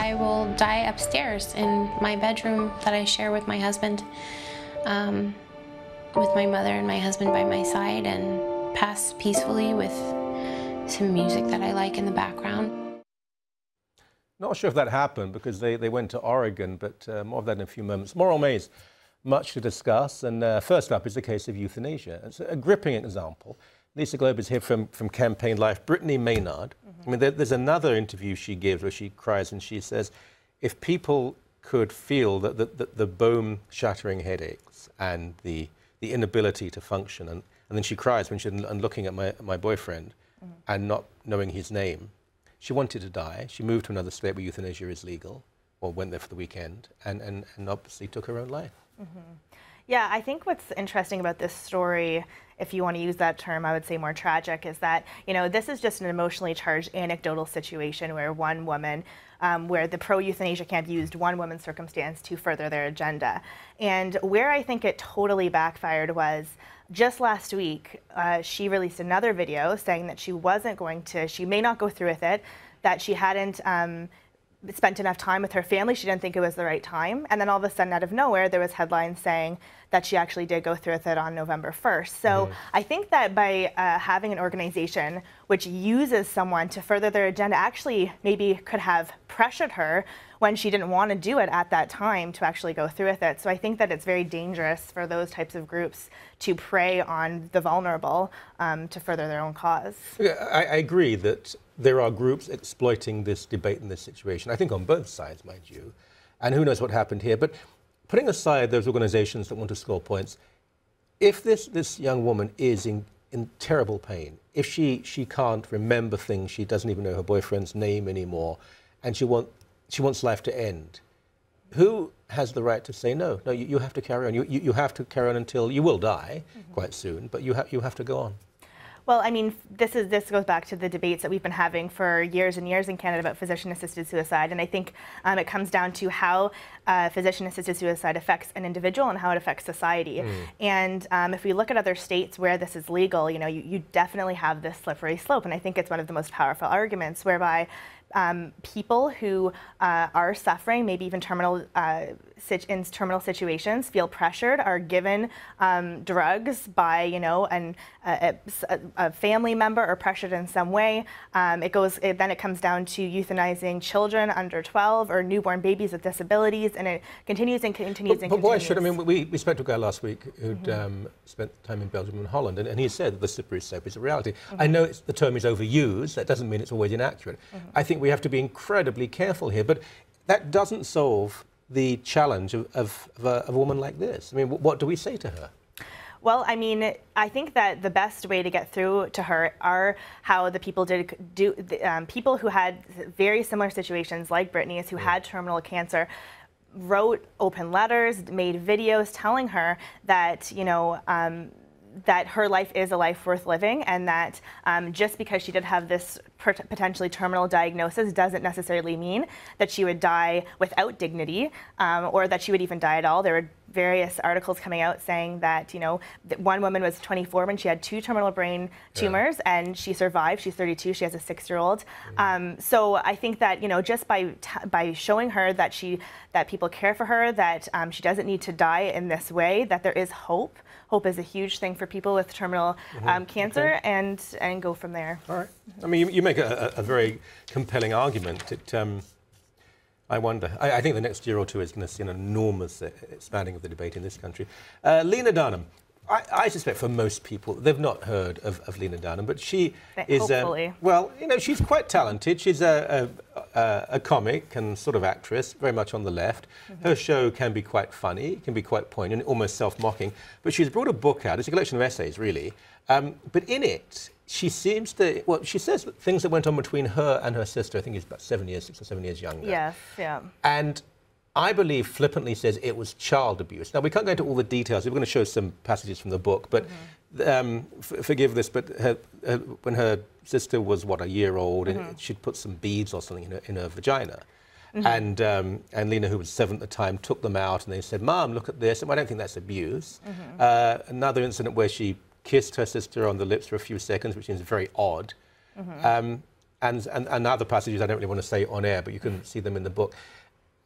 I will die upstairs in my bedroom that I share with my husband, with my mother and my husband by my side, and pass peacefully with some music that I like in the background. Not sure if that happened because they went to Oregon, but more of that in a few moments. Moral Maze, much to discuss, and first up is the case of euthanasia. It's a gripping example. Lisa Globe is here from Campaign Life. Brittany Maynard, I mean, there's another interview she gives where she cries and she says, if people could feel that the bone-shattering headaches and the inability to function, and then she cries when she's looking at my boyfriend and not knowing his name. She wanted to die. She moved to another state where euthanasia is legal, or went there for the weekend, and obviously took her own life. Yeah, I think what's interesting about this story, if you want to use that term, I would say more tragic, is that, you know, this is just an emotionally charged anecdotal situation where one woman, where the pro-euthanasia camp used one woman's circumstance to further their agenda. And where I think it totally backfired was just last week, she released another video saying that she wasn't going to, she may not go through with it, that she hadn't spent enough time with her family, she didn't think it was the right time, and then all of a sudden out of nowhere there was headlines saying that she actually did go through with it on November 1st. So I think that by having an organization which uses someone to further their agenda actually maybe could have pressured her when she didn't want to do it at that time to actually go through with it. So I think that it's very dangerous for those types of groups to prey on the vulnerable to further their own cause. Yeah, I agree that there are groups exploiting this debate in this situation, I think on both sides, mind you, and who knows what happened here. But putting aside those organizations that want to score points, if this young woman is in terrible pain, if she can't remember things, she doesn't even know her boyfriend's name anymore, and she wants life to end, who has the right to say no? No, you have to carry on. You have to carry on until you will die quite soon, but you have to go on. Well, I mean, this goes back to the debates that we've been having for years and years in Canada about physician-assisted suicide, and I think it comes down to how physician-assisted suicide affects an individual and how it affects society. And if we look at other states where this is legal, you know, you definitely have this slippery slope, and I think it's one of the most powerful arguments whereby people who are suffering, maybe even in terminal situations, feel pressured, are given drugs by, you know, a family member or pressured in some way. Then it comes down to euthanizing children under 12 or newborn babies with disabilities, and it continues and continues and continues. But why should, I mean, we spoke to a guy last week who'd spent time in Belgium and Holland, and he said that the slippery slope is a reality. I know the term is overused, that doesn't mean it's always inaccurate. I think we have to be incredibly careful here, but that doesn't solve the challenge of a woman like this. I mean, what do we say to her? Well, I mean, I think that the best way to get through to her are how the people people who had very similar situations like Brittany's, who had terminal cancer, wrote open letters, made videos telling her that, you know, that her life is a life worth living, and that just because she did have this potentially terminal diagnosis doesn't necessarily mean that she would die without dignity, or that she would even die at all. There were various articles coming out saying that, you know, that one woman was 24 when she had 2 terminal brain tumors, and she survived. She's 32. She has a 6-year-old. So I think that, you know, just by showing her that people care for her, that she doesn't need to die in this way, that there is hope. Hope is a huge thing for people with terminal cancer, and go from there. All right. I mean, you make a very compelling argument. I wonder. I think the next year or two is going to see an enormous expanding of the debate in this country. Lena Dunham. I suspect for most people, they've not heard of Lena Dunham, but she is, well, you know, she's quite talented. She's a comic and sort of actress, very much on the left. Her show can be quite funny, can be quite poignant, almost self-mocking, but she's brought a book out. It's a collection of essays, really. But in it, she seems to, well, she says things that went on between her and her sister. I think he's about 6 or 7 years younger. Yes, yeah. And I believe flippantly says it was child abuse. Now, we can't go into all the details. We're going to show some passages from the book, but forgive this, but when her sister was, what, a year old, and she'd put some beads or something in her vagina. And Lena, who was 7 at the time, took them out, and they said, "Mom, look at this." And I don't think that's abuse. Another incident where she kissed her sister on the lips for a few seconds, which is very odd. and other passages I don't really want to say on air, but you can see them in the book.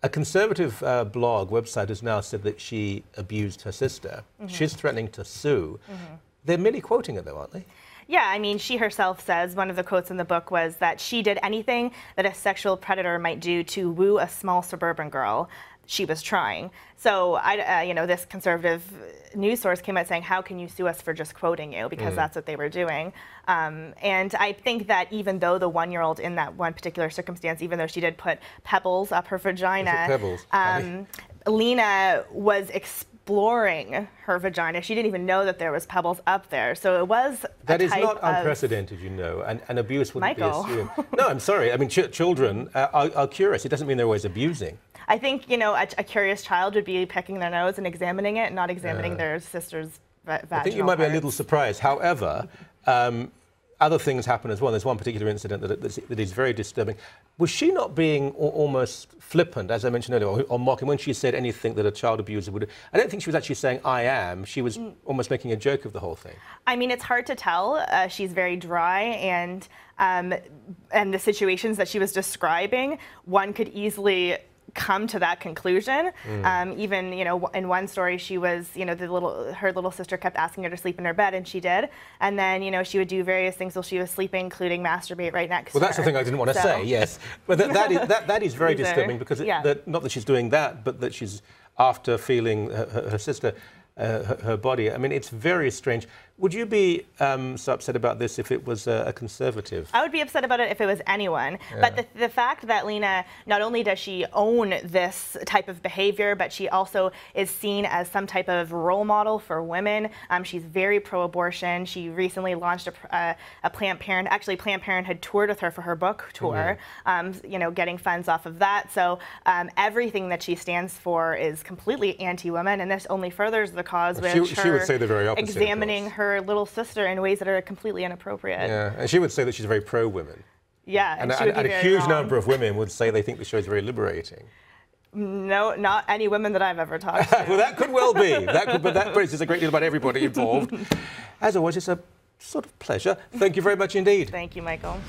A conservative blog website has now said that she abused her sister. She's threatening to sue. They're merely quoting her, though, aren't they? Yeah, I mean, she herself says, one of the quotes in the book was that she did anything that a sexual predator might do to woo a small suburban girl. She was trying. So, you know, this conservative news source came out saying, how can you sue us for just quoting you? Because that's what they were doing. And I think that even though the one-year-old in that one particular circumstance, even though she did put pebbles up her vagina, pebbles? Lena was exploring her vagina. She didn't even know that there was pebbles up there. So it was that is not unprecedented, you know, and abuse wouldn't be assumed. No, I'm sorry. I mean, children are curious. It doesn't mean they're always abusing. I think, you know, a curious child would be picking their nose and examining it, not examining their sister's vaginal I think you might be a parts. little surprised. However, other things happen as well. There's one particular incident that is very disturbing. Was she not being almost flippant, as I mentioned earlier, or mocking when she said anything that a child abuser would do? I don't think she was actually saying, I am. She was almost making a joke of the whole thing. I mean, it's hard to tell. She's very dry, and the situations that she was describing, one could easily come to that conclusion. Even, you know, in one story, she was, you know, her little sister kept asking her to sleep in her bed, and she did. And then, you know, she would do various things while she was sleeping, including masturbate right next to her. Well, that's the thing I didn't want to say, yes. But that is very disturbing, because not that she's doing that, but that she's after feeling her sister, her body. I mean, it's very strange. Would you be so upset about this if it was a conservative? I would be upset about it if it was anyone. Yeah. But the fact that Lena, not only does she own this type of behavior, but she also is seen as some type of role model for women. She's very pro-abortion. She recently launched a Planned Parenthood. Actually, Planned Parenthood toured with her for her book tour, you know, getting funds off of that. So everything that she stands for is completely anti-women, and this only furthers the cause with her she would say the very opposite, examining her little sister in ways that are completely inappropriate. Yeah, and she would say that she's very pro-women. Yeah, and a huge number of women would say they think the show is very liberating. No, not any women that I've ever talked to. Well, that could well be. But that says a great deal about everybody involved. As always, it's a sort of pleasure. Thank you very much indeed. Thank you, Michael.